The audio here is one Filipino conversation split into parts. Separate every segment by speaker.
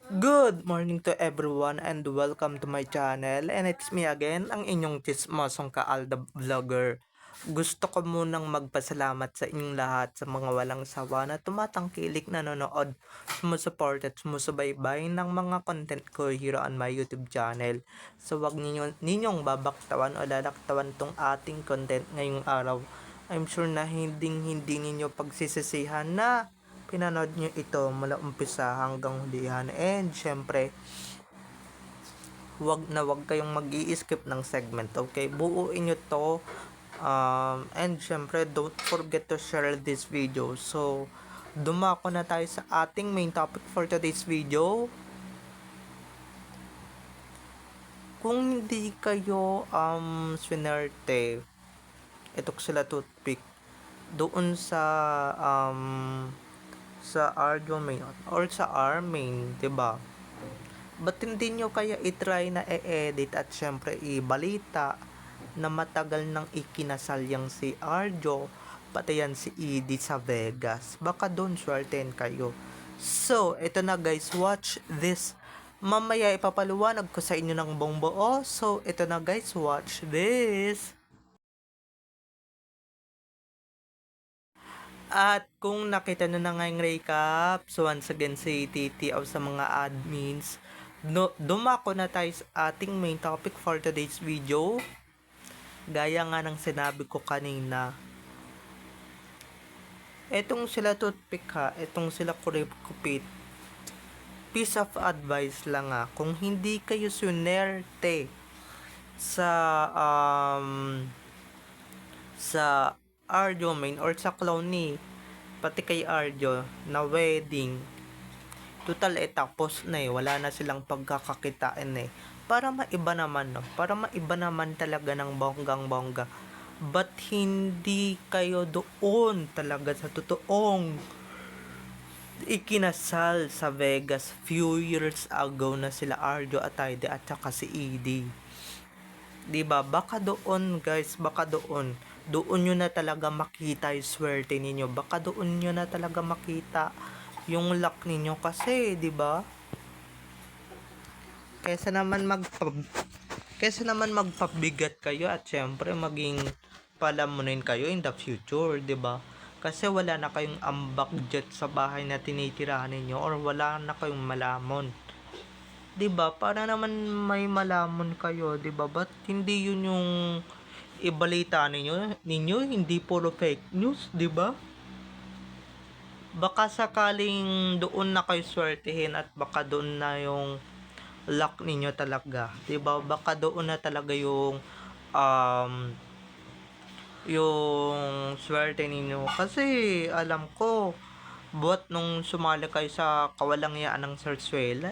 Speaker 1: Good morning to everyone and welcome to my channel, and it's me again, ang inyong chismosong Kaalda Vlogger. Gusto ko munang magpasalamat sa inyong lahat sa mga walang sawa na tumatangkilik, nanonood, sumusuport at sumusubaybay ng mga content ko here on my YouTube channel. So wag ninyong babaktawan o lalaktawan tong ating content ngayong araw. I'm sure na hindi ninyo pagsisisihan na pinanood nyo ito mula umpisa hanggang hulihan. And syempre, wag kayong mag-i-skip ng segment, okay? Buuin nyo to. And syempre, don't forget to share this video. So, dumako na tayo sa ating main topic for today's video. Kung hindi kayo swinerte, ito sila toothpick doon sa Arjo main or sa R main, 'di ba? Ba't hindi nyo kaya itry na e-edit at syempre ibalita na matagal nang ikinasal yang si Arjo pati yan si Edie sa Vegas? Baka doon swertein kayo. So, ito na guys, watch this. Mamaya ipapaluwanag ko sa inyo ng buong buo. So, ito na guys, watch this. At kung nakita nyo na ngayong recap, so once again si TT o sa mga admins, dumako na tayo sa ating main topic for today's video. Gaya nga ng sinabi ko kanina, etong sila toothpick ha, etong sila kupit, piece of advice lang ha, kung hindi kayo sunerte sa sa Arjo main or sa Clowny, pati kay Arjo na wedding, total tapos na wala na silang pagkakakitain para maiba naman para maiba naman talaga ng bonggang bongga. But hindi kayo doon talaga sa totoong ikinasal sa Vegas few years ago na sila Arjo Atayde at saka si Edie? Diba? Baka doon guys, baka doon nyo na talaga makita yung swerte ninyo. Baka doon nyo na talaga makita yung luck ninyo kasi, 'di ba? Kaysa naman magpabigat kayo at syempre maging palamunin kayo in the future, 'di ba? Kasi wala na kayong ambak jet sa bahay na tinitirahan ninyo or wala na kayong malamon. 'Di ba? Para naman may malamon kayo, 'di ba? But hindi yun yung ibalita ninyo hindi puro fake news, 'di ba? Baka sakaling doon na kayo swertehin at baka doon na yung luck ninyo talaga, 'di ba? Baka doon na talaga yung swerte ninyo kasi alam ko buhat nung sumali kayo sa kawalangyaan ng Sarsuela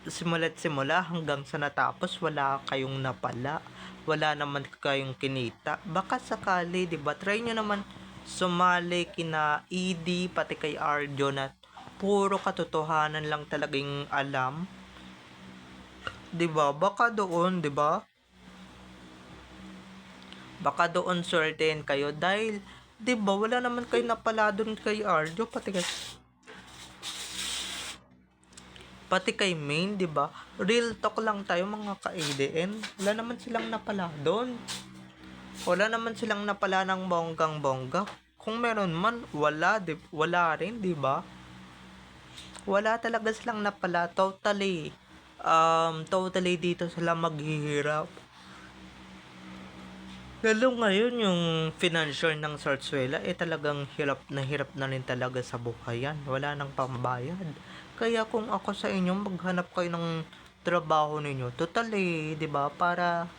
Speaker 1: simula't simula hanggang sa natapos wala kayong napala, wala naman kayong kinita. Baka sakali, 'di ba? Try nyo naman sumali kina Edie pati kay Arjo na puro katotohanan lang talagang alam. 'Di ba? Baka doon, 'di ba? Baka doon swertein kayo dahil 'di ba wala naman kayo napala doon kay Arjo pati kay Main, 'di ba? Real talk lang tayo mga ka-ADN. Wala naman silang napala doon. Wala naman silang napala ng bonggang-bongga. Kung meron man, wala rin, 'di ba? Wala talaga silang napala totally dito sila maghihirap. Lalo ngayon yung financial ng Sarsuela talagang hirap na rin talaga sa buhay yan. Wala nang pambayad. Kaya kung ako sa inyo, maghanap kayo ng trabaho ninyo. Totally, 'di ba? Para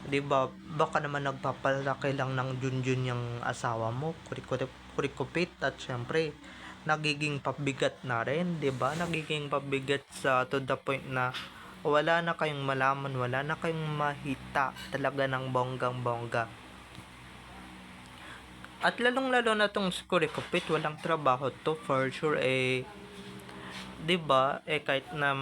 Speaker 1: 'di ba, baka naman nagpapalaki lang ng junjun yung asawa mo, kurikupit at syempre nagiging pabigat na rin, 'di ba? Nagiging pabigat sa to the point na wala na kayong malaman, wala na kayong mahita talaga ng bonggang-bongga. At lalong-lalo na tong kurikupit, walang trabaho to for sure 'di ba? Kahit na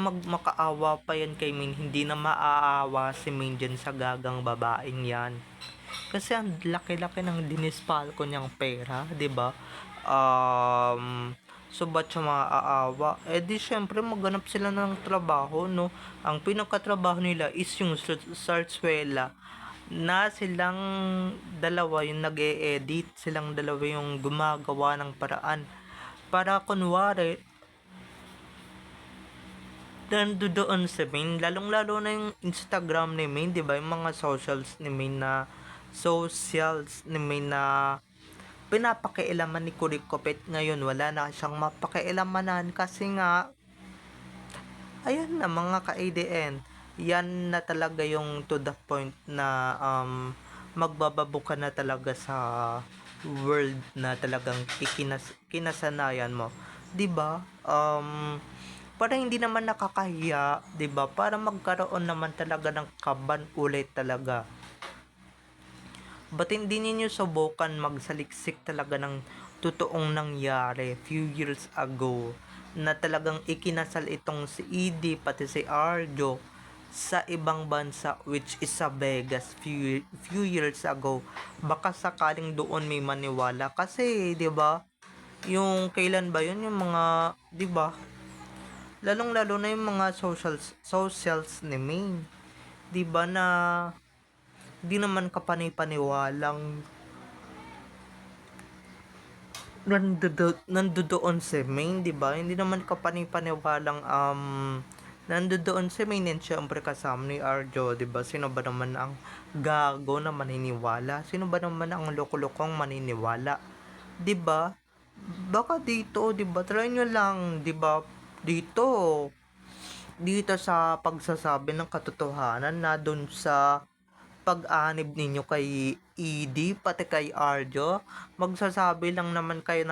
Speaker 1: makaawa pa yan kay Min, hindi na maaawa si Min dyan sa gagang babaeng yan. Kasi ang laki-laki ng dinispal ko niyang pera, 'di ba? So, ba't siya maaawa? Eh di syempre maghanap sila ng trabaho, no? Ang pinagkatrabaho nila is yung sarsuela na silang dalawa yung nag-e-edit, silang dalawa yung gumagawa ng paraan para kunwari nandoon si Main, lalong-lalo na yung Instagram ni Main, 'di ba? Yung mga socials ni Main na pinapakialaman ni Kurikopet. Ngayon wala na siyang mapakialamanan kasi nga ayan na mga ka-ADN. Yan na talaga yung to the point na magbababuka na talaga sa world na talagang kinasanayan mo. 'Di ba? Para hindi naman nakakahiya, 'di ba? Para magkaroon naman talaga ng kaban ulit talaga. Ba't hindi ninyo subukan magsaliksik talaga ng totoong nangyari few years ago na talagang ikinasal itong si Edie pati si Arjo sa ibang bansa, which is sa Vegas few years ago. Baka sakaling doon may maniwala kasi 'di ba? Yung kailan ba yun, yung mga 'di ba? Lalong-lalo na yung mga socials ni Main. 'Di ba na di naman kapanipaniwalang nandoon si Main, 'di ba? Hindi naman kapanipaniwalang nandoon si Main, and syempre kasama ni Arjo, 'di ba? Sino ba naman ang gago na maniniwala? Sino ba naman ang loko-lokong maniniwala? 'Di ba? Baka dito, 'di ba? Try nyo lang, 'di ba? Dito sa pagsasabi ng katotohanan na dun sa pag-anib ninyo kay Edie pati kay Arjo, magsasabi lang naman kayo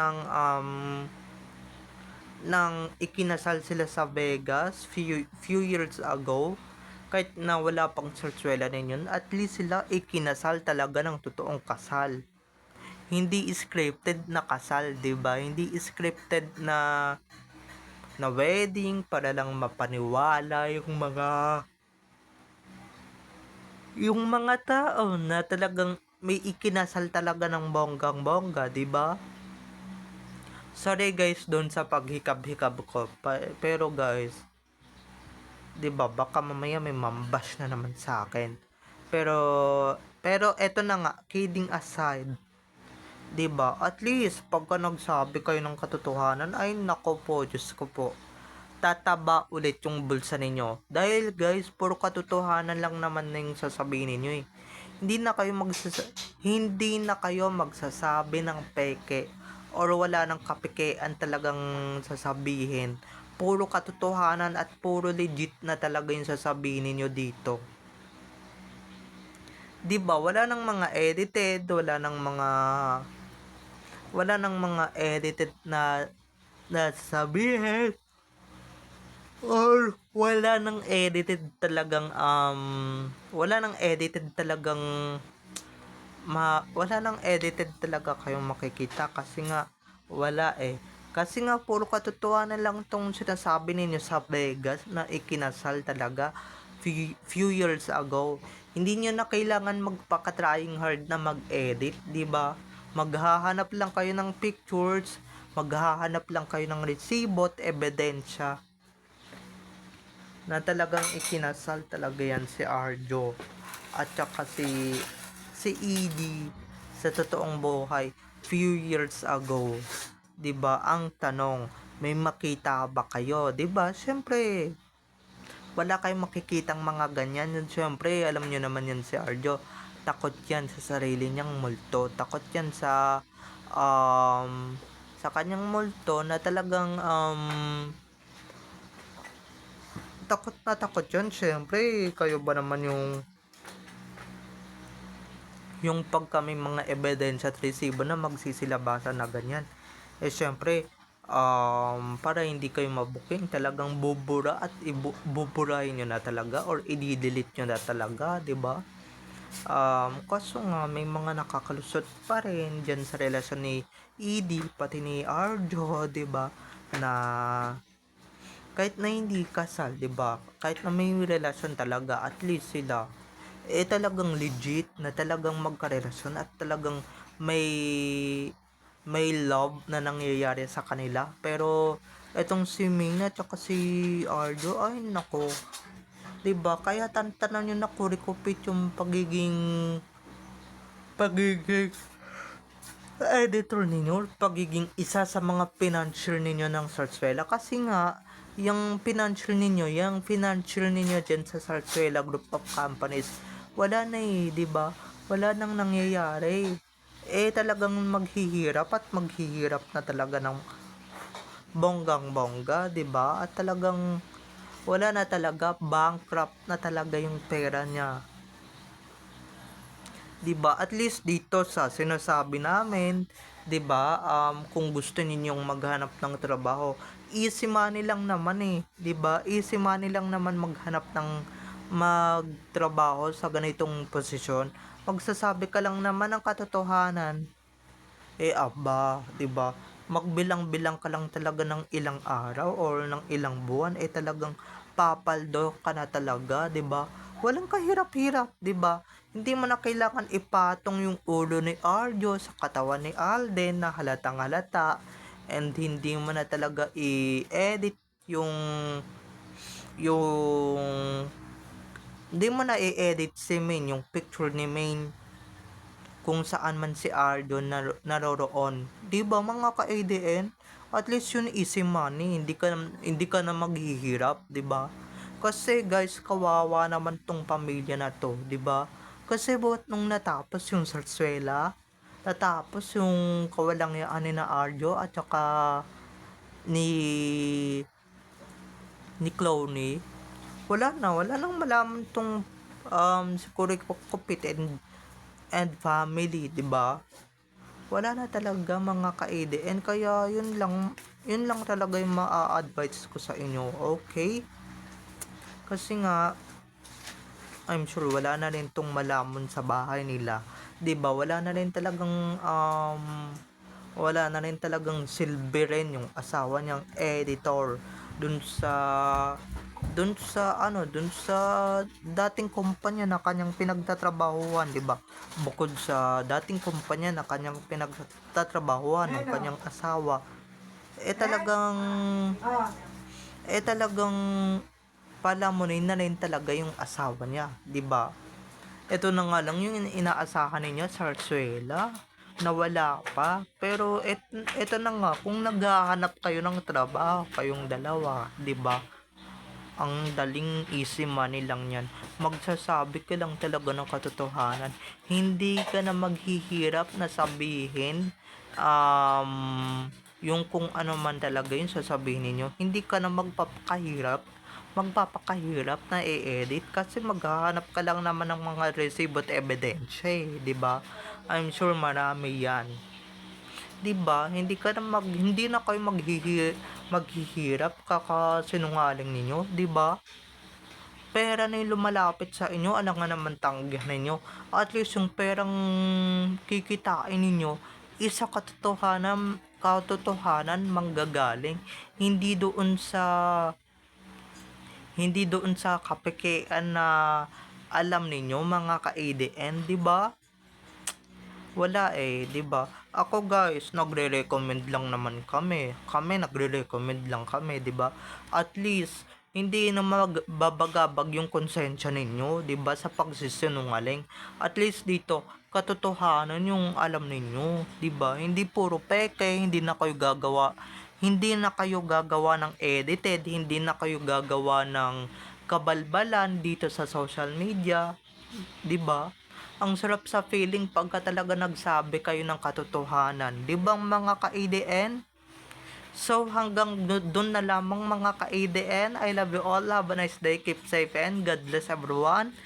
Speaker 1: ng ikinasal sila sa Vegas few years ago. Kahit na wala pang sarsuela ninyo, at least sila ikinasal talaga ng totoong kasal. Hindi scripted na kasal, 'di ba? Hindi scripted na wedding para lang mapaniwala yung mga tao na talagang may ikinasal talaga ng bonggang-bongga, 'di ba? Sorry guys doon sa paghikab-hikab ko. Pero guys, 'di ba, baka mamaya may mambash na naman sa akin. Pero eto na nga, kidding aside, 'di ba? At least pagka nagsabi kayo ng katotohanan, ay nako po, Diyos ko po, tataba ulit yung bulsa ninyo. Dahil guys, puro katotohanan lang naman na yung sasabihin ninyo eh. Hindi na kayo magsasabi ng peke or wala nang kapikean talagang sasabihin. Puro katotohanan at puro legit na talaga yung sasabihin ninyo dito. 'Di ba? Wala nang mga edited na sabihin, or wala nang edited talaga kayong makikita kasi nga wala eh. Kasi nga puro katotohanan lang tong sinasabi ninyo sa Vegas na ikinasal talaga few years ago. Hindi nyo na kailangan magpaka-trying hard na mag-edit, 'di ba? Maghahanap lang kayo ng pictures, maghahanap lang kayo ng resibo at ebidensya na talagang ikinasal talaga yan si Arjo at saka si Edie sa totoong buhay few years ago. 'Di ba? Ang tanong, may makita ba kayo? 'Di ba? Syempre, wala kayong makikitang mga ganyan. Yun, syempre, alam nyo naman yan si Arjo. Takot yan sa sarili niyang multo. Takot yan sa kanyang multo na talagang takot yan. Syempre, kayo ba naman yung pag kami mga ebidensya at resibo na magsisilabasan na ganyan. Eh syempre, para hindi kayo mabuking, talagang bubura at buburahin nyo na talaga or i-delete nyo na talaga, 'di ba? Kaso nga may mga nakakalusot pa rin dyan sa relasyon ni Edie pati ni Arjo, 'di ba? Na kahit na hindi kasal, 'di ba? Kahit na may relasyon talaga, at least sila talagang legit na talagang magkarelasyon at talagang may may love na nangyayari sa kanila. Pero etong si Ming at saka si Arjo, ay nako, 'di ba? Kaya tantanan niyo na kurikupit yung pagiging editor ninyo, pagiging isa sa mga financier ninyo ng Sarsuela. Kasi nga, yung financier ninyo dyan sa Sarsuela Group of Companies, wala na eh, di ba? Wala nang nangyayari. Eh, talagang maghihirap na talaga ng bonggang-bongga, di ba? At talagang wala na talaga, bankrupt na talaga yung pera niya. 'Di ba? At least dito sa sinasabi namin, 'di ba? Kung gusto ninyong maghanap ng trabaho, easy money lang naman eh, 'di ba? Easy money lang naman maghanap ng magtrabaho sa ganitong posisyon. Magsasabi ka lang naman ng katotohanan. Eh aba, 'di ba? Magbilang-bilang ka lang talaga ng ilang araw or ng ilang buwan, eh talagang papaldo ka na talaga, 'di ba? Walang kahirap-hirap, 'di ba? Hindi mo na kailangan ipatong yung ulo ni Arjo sa katawan ni Alden na halatang halata, and hindi mo na talaga i-edit yung yung hindi mo na i-edit si Main, yung picture ni Main kung saan man si Ardo naroroon. 'Di ba mga ka-ADN? At least yun easy money, hindi ka na maghihirap, 'di ba? Kasi guys, kawawa naman tong pamilya na to, 'di ba? Kasi buhat nung natapos yung sarsuela, natapos yung kawalangyaan ni na Arjo at saka ni ni Cloney, wala nang malaman tong si Kupit and family, 'di ba? Wala na talaga mga ka-ADN, kaya yun lang talaga yung ma-advise ko sa inyo, okay? Kasi nga I'm sure wala na rin tong malamon sa bahay nila, 'di ba? Wala na rin talagang silbi rin yung asawa niyang editor dun sa dun sa dating kumpanya na kanyang pinagtatrabahuan, 'di ba? Bukod sa dating kumpanya na kanyang pinagtatrabahuan ng kanyang asawa, eh talagang palamunin na rin talaga yung asawa niya, 'di ba? Ito na nga lang yung inaasahan ninyo sa Arzuela, na wala pa. Pero eto na nga, kung naghahanap kayo ng trabaho, kayong dalawa, 'di ba? Ang daling easy money lang yan. Magsasabi ka lang talaga ng katotohanan. Hindi ka na maghihirap na sabihin yung kung ano man talaga yung sasabihin ninyo. Hindi ka na magpapakahirap na i-edit kasi maghahanap ka lang naman ng mga resibo at ebidensya eh, 'di ba? I'm sure marami 'yan. 'Di ba? Hindi na kayo maghihirap kakasinungaling ninyo, 'di ba? Pera na yung lumalapit sa inyo, alangan naman tanggihan ninyo. At least yung perang kikitain ninyo, isa katotohanan manggagaling, hindi doon sa kapekean na alam ninyo mga ka-ADN, 'di ba? Wala eh, 'di ba? Ako guys, nagre-recommend lang naman kami. Nagre-recommend lang kami, 'di ba? At least hindi na magbabagabag yung konsensya ninyo, 'di ba, sa pagsisinungaling. At least dito, katotohanan yung alam ninyo, 'di ba? Hindi puro peke, hindi na kayo gagawa ng edited, hindi na kayo gagawa ng kabalbalan dito sa social media, 'di ba? Ang sarap sa feeling pagka talaga nagsabi kayo ng katotohanan, 'di ba mga ka-ADN? So hanggang doon na lamang mga ka-ADN. I love you all. Have a nice day. Keep safe and God bless everyone.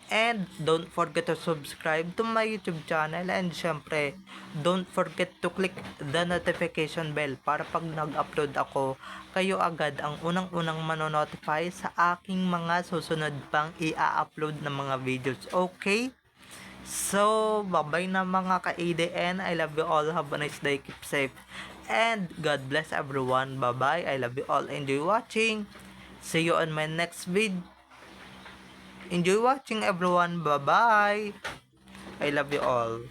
Speaker 1: And don't forget to subscribe to my YouTube channel, and syempre don't forget to click the notification bell para pag nag-upload ako, kayo agad ang unang-unang manonotify sa aking mga susunod pang i-upload na mga videos. Okay? So, bye-bye na mga ka-ADN. I love you all. Have a nice day. Keep safe. And God bless everyone. Bye-bye. I love you all. Enjoy watching. See you on my next video. Enjoy watching everyone. Bye-bye. I love you all.